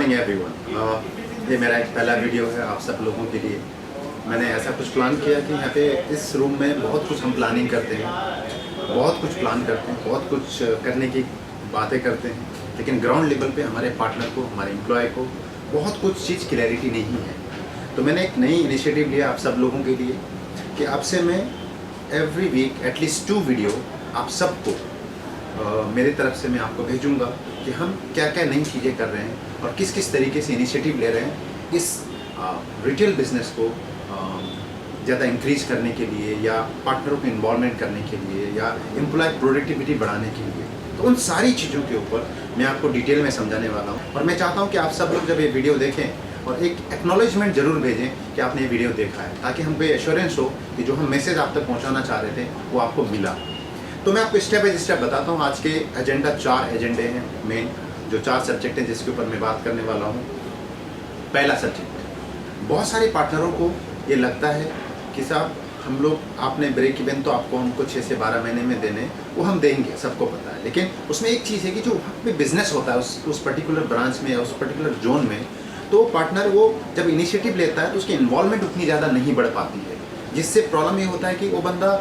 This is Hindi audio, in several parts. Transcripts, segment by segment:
Morning everyone. ये मेरा एक पहला वीडियो है आप सब लोगों के लिए। मैंने ऐसा कुछ प्लान किया कि यहाँ पे इस रूम में बहुत कुछ हम प्लानिंग करते हैं, बहुत कुछ प्लान करते हैं, बहुत कुछ करने की बातें करते हैं, लेकिन ग्राउंड लेवल पे हमारे पार्टनर को, हमारे एम्प्लॉय को बहुत कुछ चीज़ क्लैरिटी नहीं है। तो मैंने एक नई इनिशिएटिव लिया आप सब लोगों के लिए कि आपसे मैं एवरी वीक एटलीस्ट 2 वीडियो आप सबको मेरी तरफ से मैं आपको भेजूंगा कि हम क्या क्या नई चीज़ें कर रहे हैं और किस किस तरीके से इनिशिएटिव ले रहे हैं इस रिटेल बिजनेस को ज़्यादा इंक्रीज करने के लिए, या पार्टनरों को इन्वॉल्वमेंट करने के लिए, या एम्प्लॉय प्रोडक्टिविटी बढ़ाने के लिए। तो उन सारी चीज़ों के ऊपर मैं आपको डिटेल में समझाने वाला हूँ। और मैं चाहता हूँ कि आप सब लोग जब ये वीडियो देखें और एक एक्नॉलेजमेंट जरूर भेजें कि आपने ये वीडियो देखा है, ताकि हमको एश्योरेंस हो कि जो हम मैसेज आप तक पहुँचाना चाह रहे थे वो आपको मिला। तो मैं आपको स्टेप बाय स्टेप बताता हूँ। आज के एजेंडा 4 एजेंडे हैं मेन, जो 4 सब्जेक्ट हैं जिसके ऊपर मैं बात करने वाला हूँ। पहला सब्जेक्ट, बहुत सारे पार्टनरों को ये लगता है कि साहब हम लोग, आपने ब्रेक इवन तो आपको हमको 6 से 12 महीने में देने, वो हम देंगे, सबको पता है। लेकिन उसमें एक चीज़ है कि जो वहाँ पे बिजनेस होता है उस पर्टिकुलर ब्रांच में या उस पर्टिकुलर जोन में, तो पार्टनर वो जब इनिशिएटिव लेता है तो उसकी इन्वॉल्वमेंट उतनी ज़्यादा नहीं बढ़ पाती है, जिससे प्रॉब्लम ये होता है कि वो बंदा,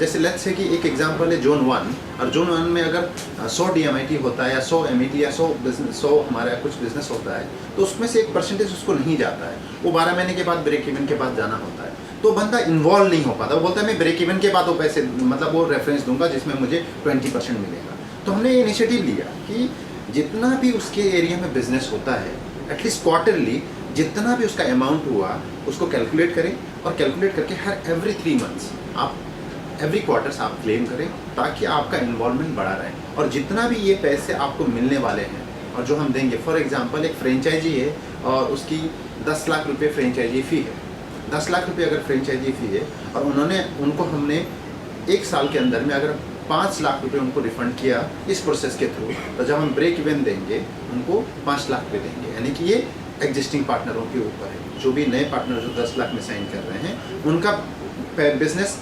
जैसे लेट्स से कि एक एग्जांपल है जोन 1, और जोन 1 में अगर 100 DMIT होता है या 100 MET या 100 हमारा कुछ बिजनेस होता है, तो उसमें से 1% उसको नहीं जाता है। वो 12 महीने के बाद ब्रेक इवन के बाद जाना होता है, तो बंदा इन्वॉल्व नहीं हो पाता। वो बोलता है मैं ब्रेक इवन के बाद वो पैसे, मतलब वो रेफरेंस दूंगा जिसमें मुझे 20% मिलेगा। तो हमने ये इनिशिएटिव लिया कि जितना भी उसके एरिया में बिजनेस होता है, एटलीस्ट क्वार्टरली जितना भी उसका अमाउंट हुआ उसको कैलकुलेट करें, और कैलकुलेट करके हर एवरी 3 मंथ्स आप एवरी क्वार्टर्स आप क्लेम करें, ताकि आपका इन्वॉल्वमेंट बढ़ा रहे। और जितना भी ये पैसे आपको मिलने वाले हैं और जो हम देंगे, फॉर एग्जांपल एक फ्रेंचाइजी है और उसकी 10 लाख रुपये फ्रेंचाइजी फ़ी है, 10 लाख रुपये अगर फ्रेंचाइजी फ़ी है, और उनको हमने 1 साल के अंदर में अगर 5 लाख रुपये उनको रिफंड किया इस प्रोसेस के थ्रू, तो जब हम ब्रेक इवन देंगे उनको 5 लाख रुपये देंगे। यानी कि ये एग्जिस्टिंग पार्टनरों के ऊपर है। जो भी नए पार्टनर जो 10 लाख में साइन कर रहे हैं, उनका बिजनेस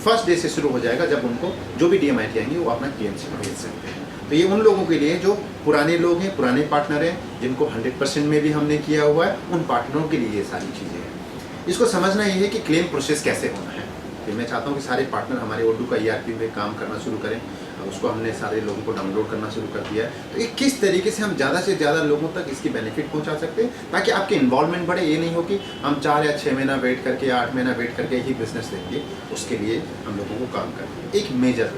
फर्स्ट डे से शुरू हो जाएगा, जब उनको जो भी DMIT आएंगे वो अपना PMC को भेज सकते हैं। तो ये उन लोगों के लिए जो पुराने लोग हैं, पुराने पार्टनर हैं, जिनको 100% में भी हमने किया हुआ है, उन पार्टनरों के लिए ये सारी चीज़ें हैं। इसको समझना ये है कि क्लेम प्रोसेस कैसे होना है। तो मैं चाहता हूँ कि सारे पार्टनर हमारे ओडू का ERP में काम करना शुरू करें। उसको हमने सारे लोगों को डाउनलोड करना शुरू कर दिया है। तो ये किस तरीके से हम ज़्यादा से ज़्यादा लोगों तक इसकी बेनिफिट पहुंचा सकते हैं, ताकि आपके इन्वॉल्वमेंट बढ़े। ये नहीं हो कि हम 4 या 6 महीना वेट करके या 8 महीना वेट करके ही बिजनेस देंगे, उसके लिए हम लोगों को काम करें। एक मेजर,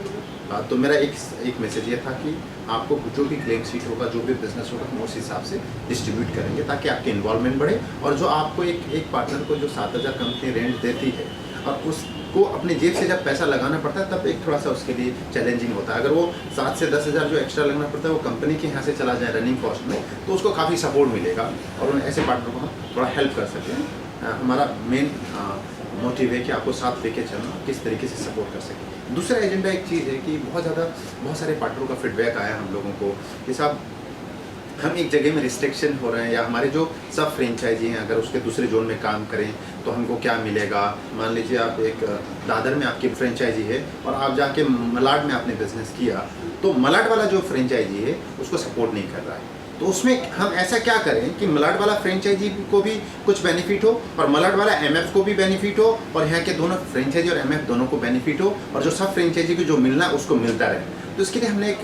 तो मेरा एक मैसेज ये था कि आपको जो भी क्लेम शीट होगा, जो भी बिजनेस होगा, हम उस हिसाब से डिस्ट्रीब्यूट करेंगे, ताकि आपके इन्वॉल्वमेंट बढ़े। और जो आपको एक पार्टनर को जो 7,000 कंपनी रेंट देती है, और उसको अपने जेब से जब पैसा लगाना पड़ता है, तब एक थोड़ा सा उसके लिए चैलेंजिंग होता है। अगर वो 7 से 10,000 जो एक्स्ट्रा लगना पड़ता है वो कंपनी के यहाँ से चला जाए रनिंग कॉस्ट में, तो उसको काफ़ी सपोर्ट मिलेगा, और उन ऐसे पार्टनर को हम थोड़ा हेल्प कर सकते हैं। हमारा मेन मोटिव है कि आपको साथ लेके चलना, किस तरीके से सपोर्ट कर सकें। दूसरा एजेंडा एक चीज़ है कि बहुत सारे पार्टनरों का फीडबैक आया हम लोगों को कि साहब हम एक जगह में रिस्ट्रिक्शन हो रहे हैं, या हमारे जो सब फ्रेंचाइजी हैं अगर उसके दूसरे जोन में काम करें तो हमको क्या मिलेगा। मान लीजिए आप एक दादर में आपकी फ्रेंचाइजी है और आप जाके मलाड में आपने बिजनेस किया, तो मलाड वाला जो फ्रेंचाइजी है उसको सपोर्ट नहीं कर रहा है। तो उसमें हम ऐसा क्या करें कि मलाड वाला फ्रेंचाइजी को भी कुछ बेनिफिट हो, और मलाड वाला MF को भी बेनिफिट हो, और यहाँ के दोनों फ्रेंचाइजी और MF दोनों को बेनिफिट हो, और जो सब फ्रेंचाइजी को जो मिलना है उसको मिलता रहे। तो इसके लिए हमने एक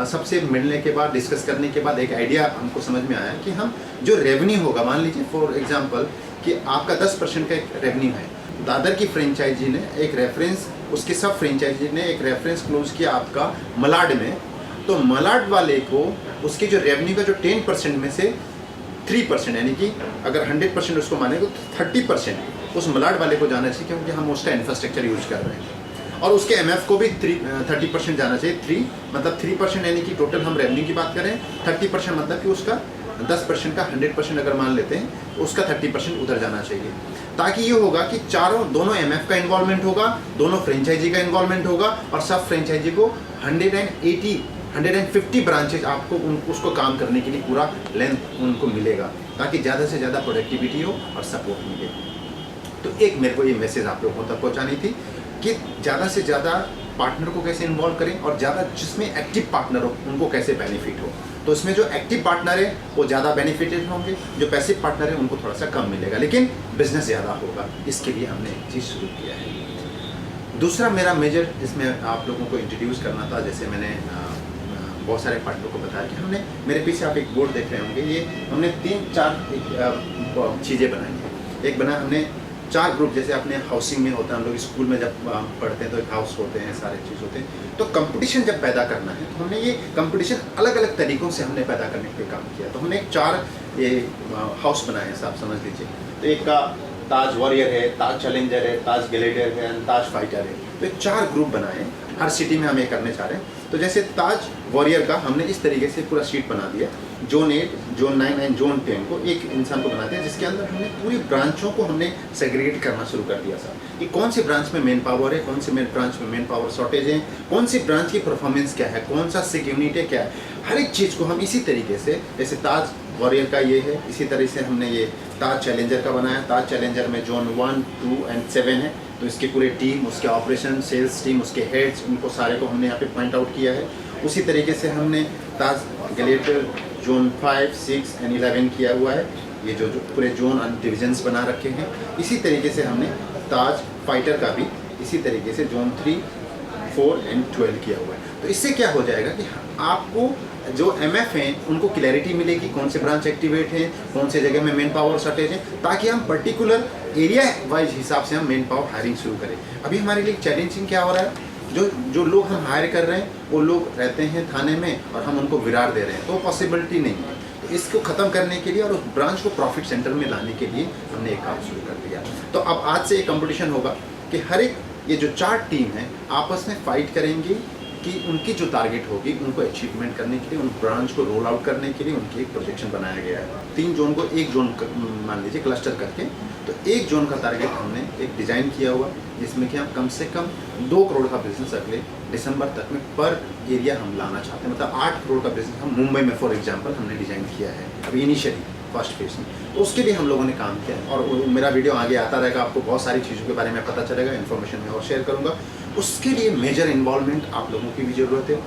सबसे मिलने के बाद, डिस्कस करने के बाद एक आइडिया हमको समझ में आया कि हम जो रेवेन्यू होगा, मान लीजिए फॉर एग्जांपल कि आपका 10% का एक रेवेन्यू है, दादर की फ्रेंचाइजी ने एक रेफरेंस, उसके सब फ्रेंचाइजी ने एक रेफरेंस क्लोज किया आपका मलाड में, तो मलाड वाले को उसके जो रेवेन्यू का जो 10% में से 3%, यानी कि अगर 100% उसको माने तो 30% उस मलाड वाले को जाना चाहिए, क्योंकि हम उसका इंफ्रास्ट्रक्चर यूज कर रहे हैं। और उसके MF को भी 30% जाना चाहिए। 3% यानी कि टोटल हम रेवेन्यू की बात करें, 30% मतलब कि उसका 10% का 100% अगर मान लेते हैं, उसका 30% उधर जाना चाहिए। ताकि ये होगा कि दोनों MF का इन्वॉल्वमेंट होगा, दोनों फ्रेंचाइजी का इन्वॉल्वमेंट होगा, और सब फ्रेंचाइजी को 150 ब्रांचेज आपको उसको काम करने के लिए पूरा लेंथ उनको मिलेगा, ताकि ज़्यादा से ज़्यादा प्रोडक्टिविटी हो और सपोर्ट मिले। तो एक मेरे को ये मैसेज आप लोगों तक पहुँचानी थी कि ज़्यादा से ज़्यादा पार्टनर को कैसे इन्वॉल्व करें, और ज़्यादा जिसमें एक्टिव पार्टनर हो उनको कैसे बेनिफिट हो। तो इसमें जो एक्टिव पार्टनर है वो ज़्यादा बेनिफिटेड होंगे, जो पैसिव पार्टनर है उनको थोड़ा सा कम मिलेगा, लेकिन बिजनेस ज़्यादा होगा। इसके लिए हमने एक चीज़ शुरू किया है। दूसरा मेरा मेजर इसमें आप लोगों को इंट्रोड्यूस करना था, जैसे मैंने बहुत सारे पार्टनरों को बताया कि हमने, मेरे पीछे आप एक बोर्ड देख रहे होंगे, ये हमने 3-4 चीज़ें बनाई हैं। एक बना हमने 4 ग्रुप, जैसे अपने हाउसिंग में होता है, हम लोग स्कूल में जब पढ़ते हैं तो एक हाउस होते हैं, सारे चीज़ होते हैं। तो कंपटीशन जब पैदा करना है तो हमने ये कंपटीशन अलग अलग तरीक़ों से हमने पैदा करने के लिए काम किया। तो हमने 4 ये हाउस बनाए हैं, आप समझ लीजिए। तो एक का ताज वॉरियर है, ताज चैलेंजर है, ताज ग्लेडिएटर है, ताज फाइटर है। तो ये 4 ग्रुप बनाए हैं, हर सिटी में हम ये करने चाह रहे हैं। तो जैसे ताज वॉरियर का हमने इस तरीके से पूरा शीट बना दिया, जोन 8, जोन 9 एंड जोन 10 को एक इंसान को बना दिया, जिसके अंदर हमने पूरी ब्रांचों को हमने सेग्रीगेट करना शुरू कर दिया था कि कौन सी ब्रांच में मेन पावर है, कौन सी ब्रांच में मेन पावर शॉर्टेज है, कौन सी ब्रांच की परफॉर्मेंस क्या है, कौन सा सिक यूनिट है क्या है। हर एक चीज़ को हम इसी तरीके से, जैसे ताज वॉरियर का ये है, इसी तरह से हमने ये ताज चैलेंजर का बनाया। ताज चैलेंजर में जोन 1, 2 एंड 7 है। तो इसकी पूरी टीम, उसके ऑपरेशन, सेल्स टीम, उसके हेड्स, उनको सारे को हमने यहाँ पे पॉइंट आउट किया है। उसी तरीके से हमने ताज ग्लेडिएटर जोन 5, 6 एंड 11 किया हुआ है। ये जो पूरे जोन एंड डिविजन्स बना रखे हैं। इसी तरीके से हमने ताज फाइटर का भी इसी तरीके से जोन 3, 4 एंड 12 किया हुआ है। तो इससे क्या हो जाएगा कि आपको जो MF हैं उनको क्लैरिटी मिलेगी, कौन से ब्रांच एक्टिवेट हैं, कौन से जगह में मेन पावर शॉर्टेज है, ताकि हम पर्टिकुलर एरिया वाइज हिसाब से हम मेन पावर हायरिंग शुरू करें। अभी हमारे लिए चैलेंजिंग क्या हो रहा है, जो लोग हम हायर कर रहे हैं वो लोग रहते हैं थाने में और हम उनको विरार दे रहे हैं, तो पॉसिबिलिटी नहीं है। तो इसको ख़त्म करने के लिए और उस ब्रांच को प्रॉफिट सेंटर में लाने के लिए हमने एक काम शुरू कर दिया। तो अब आज से एक कंपटीशन होगा कि हर एक ये जो 4 टीम है आपस में फाइट करेंगी कि उनकी जो टारगेट होगी उनको अचीवमेंट करने के लिए, उन ब्रांच को रोल आउट करने के लिए उनकी एक प्रोजेक्शन बनाया गया है। 3 जोन को एक जोन मान लीजिए क्लस्टर करके, तो एक जोन का टारगेट हमने एक डिज़ाइन किया हुआ, जिसमें कि हम कम से कम 2 करोड़ का बिजनेस अगले दिसंबर तक में पर एरिया हम लाना चाहते हैं। मतलब 8 करोड़ का बिजनेस हम मुंबई में फॉर एग्जांपल हमने डिज़ाइन किया है अभी इनिशियली फर्स्ट फेज में। तो उसके लिए हम लोगों ने काम किया है और मेरा वीडियो आगे आता रहेगा, आपको बहुत सारी चीज़ों के बारे में पता चलेगा, इन्फॉर्मेशन में और शेयर करूँगा। उसके लिए मेजर इन्वॉल्वमेंट आप लोगों की भी ज़रूरत है।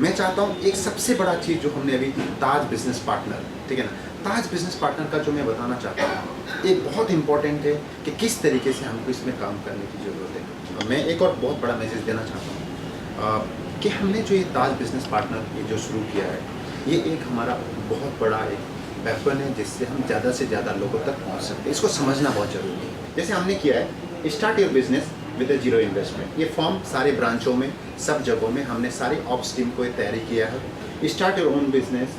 मैं चाहता हूँ एक सबसे बड़ा चीज़ जो हमने अभी ताज बिजनेस पार्टनर, ठीक है ना, ताज बिजनेस पार्टनर का जो मैं बताना चाहता हूँ ये बहुत इंपॉर्टेंट है कि किस तरीके से हमको इसमें काम करने की ज़रूरत है। मैं एक और बहुत बड़ा मैसेज देना चाहता हूँ कि हमने जो ये ताज बिजनेस पार्टनर ये जो शुरू किया है, ये एक हमारा बहुत बड़ा एक वेपन है जिससे हम ज़्यादा से ज़्यादा लोगों तक पहुँच सकते हैं। इसको समझना बहुत ज़रूरी है। जैसे हमने किया है start your business with zero investment, ये फॉर्म सारे ब्रांचों में सब जगहों में हमने सारे ऑप्स टीम को तैयारी किया है। Start your own business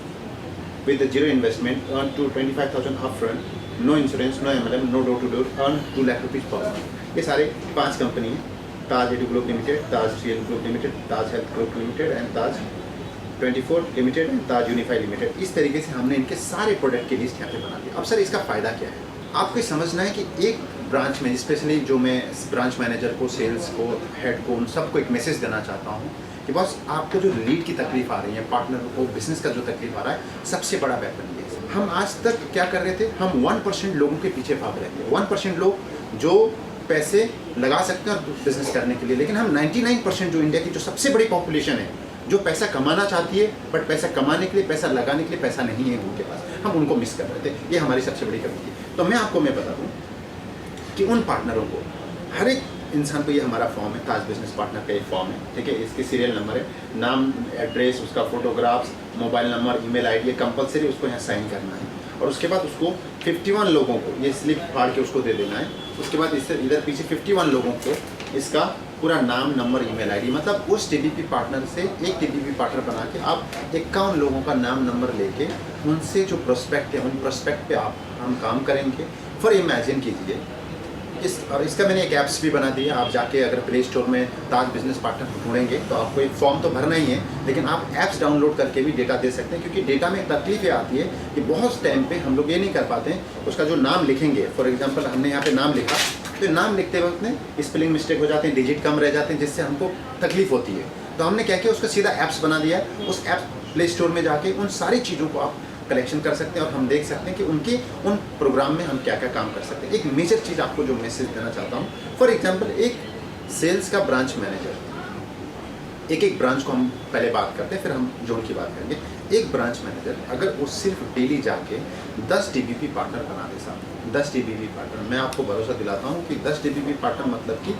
with zero investment, earn to 25,000 upfront, no insurance, no MLM, no door to door, earn 2 lakh rupees per month. ये सारे 5 कंपनी हैं, Taj edu group limited, Taj CL group limited, Taj health group limited and Taj 24 limited and Taj unify limited. इस तरीके से हमने इनके सारे प्रोडक्ट की लिस्ट यहाँ पे बना दी। अब सर इसका फ़ायदा क्या है, आपको ये समझना है कि एक ब्रांच में स्पेशली जो मैं ब्रांच मैनेजर को, सेल्स को, हेड को, उन सबको एक मैसेज देना चाहता हूँ कि बस आपको जो लीड की तकलीफ आ रही है, पार्टनर को बिजनेस का जो तकलीफ आ रहा है, सबसे बड़ा वेपन ये है। हम आज तक क्या कर रहे थे, हम 1% लोगों के पीछे भाग रहे थे। 1% लोग जो पैसे लगा सकते हैं बिजनेस करने के लिए, लेकिन हम 99% जो इंडिया की जो सबसे बड़ी पॉपुलेशन है, जो पैसा कमाना चाहती है बट पैसा कमाने के लिए, पैसा लगाने के लिए पैसा नहीं है उनके पास, हम उनको मिस कर रहे थे। ये हमारी सबसे बड़ी कमी थी। तो मैं बता दूँ कि उन पार्टनरों को, हर एक इंसान को, ये हमारा फॉर्म है, ताज बिजनेस पार्टनर का एक फॉर्म है, ठीक है। इसकी सीरियल नंबर है, नाम, एड्रेस, उसका photographs, mobile number, email ID, ये कंपलसरी उसको यहाँ साइन करना है। और उसके बाद उसको 51 लोगों को ये स्लिप फाड़ के उसको दे देना है। उसके बाद इससे इधर पीछे 51 लोगों को इसका पूरा नाम, नंबर, ईमेल आईडी, मतलब उस TPP पार्टनर से एक TPP पार्टनर बना के आप 51 लोगों का नाम, नंबर लेके उनसे जो प्रोस्पेक्ट है, उन प्रोस्पेक्ट पे हम काम करेंगे। फॉर इमेजिन कीजिए और इसका मैंने एक ऐप्स भी बना दी है। आप जाके अगर प्ले स्टोर में ताज बिजनेस पार्टनर ढूंढेंगे तो आपको एक फॉर्म तो भरना ही है, लेकिन आप ऐप्स डाउनलोड करके भी डेटा दे सकते हैं। क्योंकि डेटा में तकलीफ ये आती है कि बहुत टाइम पे हम लोग ये नहीं कर पाते हैं, उसका जो नाम लिखेंगे, फॉर एग्जांपल हमने यहाँ पे नाम लिखा, तो नाम लिखते वक्त में स्पेलिंग मिस्टेक हो जाते हैं, डिजिट कम रह जाते हैं, जिससे हमको तकलीफ होती है। तो हमने क्या किया, उसका सीधा ऐप्स बना दिया है। उस ऐप प्ले स्टोर में जाके उन सारी चीज़ों को आप कलेक्शन कर सकते हैं और हम देख सकते हैं कि उनके उन प्रोग्राम में हम क्या क्या काम कर सकते हैं। एक मेजर चीज़ आपको जो मैसेज देना चाहता हूँ, फॉर एग्जांपल एक सेल्स का ब्रांच मैनेजर, एक ब्रांच को हम पहले बात करते हैं, फिर हम जोन की बात करेंगे। एक ब्रांच मैनेजर अगर वो सिर्फ डेली जाके 10 टीबीपी पार्टनर बना दे साहब, 10 टीबीपी पार्टनर, मैं आपको भरोसा दिलाता हूँ कि 10 टीबीपी पार्टनर मतलब कि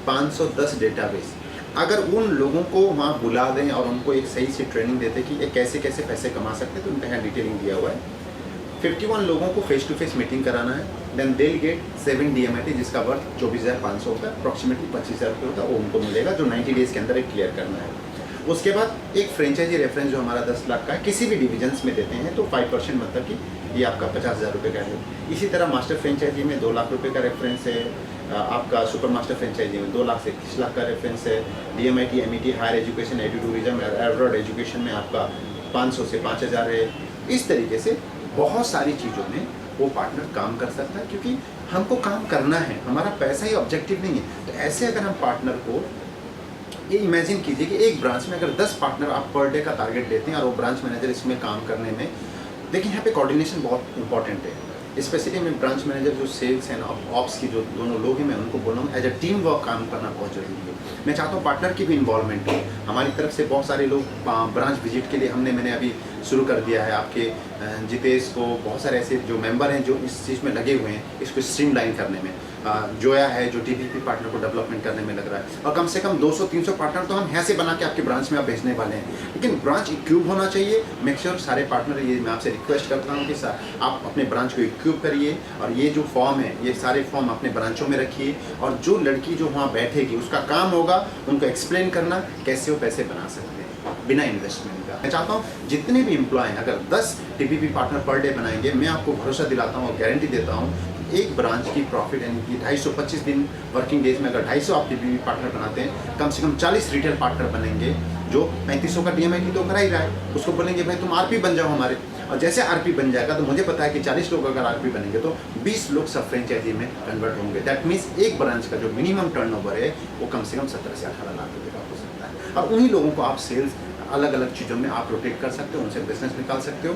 510 डेटाबेस, अगर उन लोगों को वहाँ बुला दें और उनको एक सही से ट्रेनिंग देते कि ये कैसे कैसे पैसे कमा सकते, तो उनका यहाँ डिटेलिंग दिया हुआ है। 51 लोगों को फेस टू फेस मीटिंग कराना है, देन दे गेट 7 DMIT जिसका वर्थ 24,500 होता है, अप्रॉक्सीमेटली 25,000 रुपये होता है, वो उनको मिलेगा जो 90 डेज़ के अंदर एक क्लियर करना है। उसके बाद एक फ्रेंचाइजी रेफरेंस जो हमारा 10 लाख का है, किसी भी डिविजन्स में देते हैं तो 5% मतलब कि ये आपका 50,000 रुपये का है। इसी तरह मास्टर फ्रेंचाइजी में 2 लाख रुपये का रेफरेंस है, आपका सुपर मास्टर फ्रेंचाइजी में 2 लाख से 21 लाख का रेफरेंस है, DMIT MET higher education edutourism abroad education में आपका 500 से 5,000 है। इस तरीके से बहुत सारी चीज़ों में वो पार्टनर काम कर सकता है, क्योंकि हमको काम करना है, हमारा पैसा ही ऑब्जेक्टिव नहीं है। तो ऐसे अगर हम पार्टनर को ये इमेजिन कीजिए कि एक ब्रांच में अगर 10 पार्टनर आप पर डे का टारगेट देते हैं और वो ब्रांच मैनेजर इसमें काम करने में, देखिए यहाँ पे कोऑर्डिनेशन बहुत इंपॉर्टेंट है। स्पेशली मैं ब्रांच मैनेजर जो सेल्स एंड ऑप्स की जो दोनों लोग हैं, मैं उनको बोल रहा हूँ एज अ टीम वर्क काम करना बहुत जरूरी है। मैं चाहता हूँ पार्टनर की भी इन्वॉल्वमेंट हो। हमारी तरफ से बहुत सारे लोग ब्रांच विजिट के लिए मैंने अभी शुरू कर दिया है। आपके जितेश को, बहुत सारे ऐसे जो मेंबर हैं जो इस चीज़ में लगे हुए हैं इसको स्ट्रीमलाइन करने में। जोया है जो टीपीपी पार्टनर को डेवलपमेंट करने में लग रहा है, और कम से कम 200-300 पार्टनर तो हम यहाँ से बना के आपके ब्रांच में आप भेजने वाले हैं। लेकिन ब्रांच इक्विप होना चाहिए। मेक श्योर सारे पार्टनर, ये मैं आपसे रिक्वेस्ट करता हूँ कि आप अपने ब्रांच को इक्विप करिए, और ये जो फॉर्म है ये सारे फॉर्म अपने ब्रांचों में रखिए, और जो लड़की जो वहाँ बैठेगी उसका काम होगा उनको एक्सप्लेन करना कैसे वो पैसे बना सकते हैं बिना इन्वेस्टमेंट का। मैं चाहता हूँ जितने भी एम्प्लॉय हैं अगर 10 टीपीपी पार्टनर पर डे बनाएंगे, मैं आपको भरोसा दिलाता हूँ और गारंटी देता हूँ, एक ब्रांच की प्रॉफिट यानी कि 250 दिन वर्किंग डेज में अगर 250 आप टीपीपी पार्टनर बनाते हैं, कम से कम 40 रिटेल पार्टनर बनेंगे जो 3500 का DMIT तो करा ही रहा है। उसको बोलेंगे भाई तुम RP बन जाओ हमारे, और जैसे RP बन जाएगा तो मुझे पता है कि 40 लोग अगर RP बनेंगे तो 20 लोग सब फ्रेंचाइजी में कन्वर्ट होंगे। दैट मीन्स एक ब्रांच का जो मिनिमम टर्नओवर है वो कम से कम 17 से 18 लाख रुपये का हो सकता है, और उन्हीं लोगों को आप सेल्स अलग अलग चीज़ों में आप रोटेट कर सकते हो, उनसे बिजनेस निकाल सकते हो।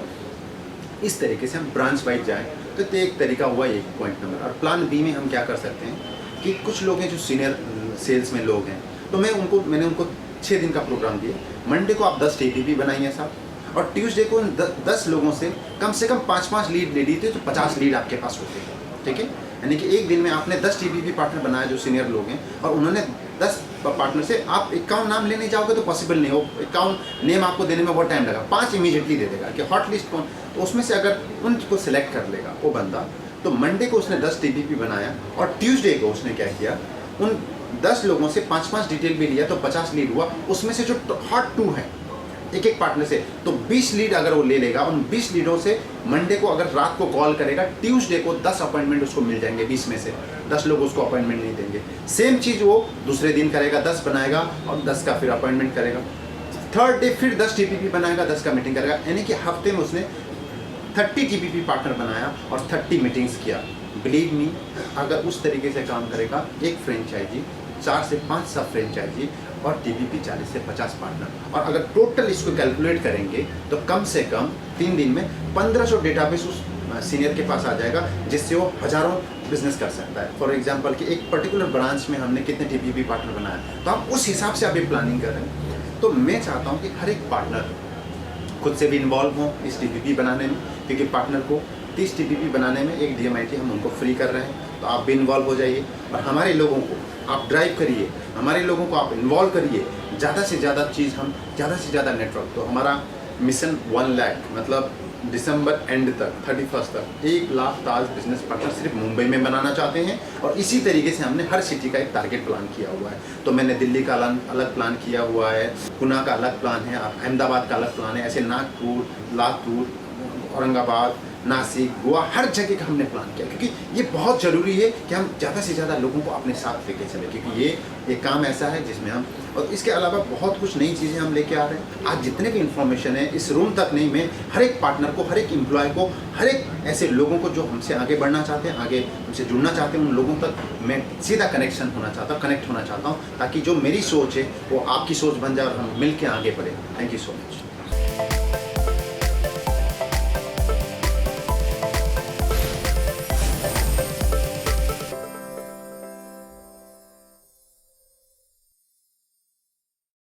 इस तरीके से हम ब्रांच वाइज जाएँ तो एक तरीका हुआ एक पॉइंट नंबर। और प्लान बी में हम क्या कर सकते हैं कि कुछ लोग हैं जो सीनियर सेल्स में लोग हैं, तो मैंने उनको 6 दिन का प्रोग्राम दिया। मंडे को आप 10 टीपीपी बनाइए साहब, और ट्यूसडे को 10 लोगों से कम 5 लीड ले लीजिए तो 50 लीड आपके पास होते हैं। ठीक है, यानी कि एक दिन में आपने 10 टीपीपी पार्टनर बनाया जो सीनियर लोग हैं, और उन्होंने 10 पार्टनर से आप 51 नाम लेने जाओगे तो पॉसिबल नहीं हो, 51 नेम आपको देने में बहुत टाइम लगा। 5 इमीडिएटली दे देगा कि हॉट लिस्ट कौन, तो उसमें से अगर उनको सिलेक्ट कर लेगा वो बंदा, तो मंडे को उसने 10 टीपीपी बनाया, और ट्यूसडे को उसने क्या किया, उन 10 लोगों से 5-5 डिटेल भी लिया तो 50 लीड हुआ। उसमें से जो हॉट 2 है एक पार्टनर से, तो 20 लीड अगर वो ले लेगा, उन 20 लीडों से मंडे को अगर रात को कॉल करेगा, ट्यूसडे को 10 अपॉइंटमेंट उसको मिल जाएंगे। 20 में से 10 लोग उसको अपॉइंटमेंट नहीं देंगे। सेम चीज़ वो दूसरे दिन करेगा, 10 बनाएगा और 10 का फिर अपॉइंटमेंट करेगा। थर्ड डे फिर 10 टीपीपी बनाएगा, 10 का मीटिंग करेगा, यानी कि हफ्ते में उसने 30 टीपीपी पार्टनर बनाया और 30 मीटिंग्स किया। बिलीव मी, अगर उस तरीके से काम करेगा एक फ्रेंचाइजी, 4 से 5 सब फ्रेंचाइजी और टीपीपी 40 से 50 पार्टनर, और अगर टोटल इसको कैलकुलेट करेंगे तो कम से कम 3 दिन में 1500 डेटाबेस उस सीनियर के पास आ जाएगा, जिससे वो हज़ारों बिजनेस कर सकता है। फॉर एग्जांपल कि एक पर्टिकुलर ब्रांच में हमने कितने टीपीपी पार्टनर बनाया, तो हम उस हिसाब से अभी प्लानिंग कर रहे हैं। तो मैं चाहता हूँ कि हर एक पार्टनर खुद से भी इन्वॉल्व हों इस टीपीपी बनाने में, क्योंकि पार्टनर को 30 टीपीपी बनाने में एक DMIT हम उनको फ्री कर रहे हैं। तो आप भी इन्वॉल्व हो जाइए और हमारे लोगों को आप ड्राइव करिए, हमारे लोगों को आप इन्वॉल्व करिए। ज़्यादा से ज़्यादा चीज़ हम ज़्यादा से ज़्यादा नेटवर्क, तो हमारा मिशन 1 लाख मतलब दिसंबर एंड तक 31 तक 1 लाख ताज बिजनेस पार्टनर सिर्फ मुंबई में बनाना चाहते हैं। और इसी तरीके से हमने हर सिटी का एक टारगेट प्लान किया हुआ है। तो मैंने दिल्ली का अलग प्लान किया हुआ है, पुणे का अलग प्लान है, अहमदाबाद का अलग प्लान है, ऐसे नागपुर, लातूर, औरंगाबाद, नासिक, गोवा, हर जगह का हमने प्लान किया, क्योंकि ये बहुत ज़रूरी है कि हम ज़्यादा से ज़्यादा लोगों को अपने साथ लेके चलें, क्योंकि ये काम ऐसा है जिसमें हम, और इसके अलावा बहुत कुछ नई चीज़ें हम लेके आ रहे हैं। आज जितने भी इन्फॉर्मेशन है इस रूम तक नहीं, मैं हर एक पार्टनर को, हर एक एम्प्लॉय को, हर एक ऐसे लोगों को जो हमसे आगे बढ़ना चाहते हैं, आगे हमसे जुड़ना चाहते हैं, उन लोगों तक मैं सीधा कनेक्ट होना चाहता हूँ, ताकि जो मेरी सोच है वो आपकी सोच बन जाए और हम मिल के आगे बढ़ें। Thank you so much.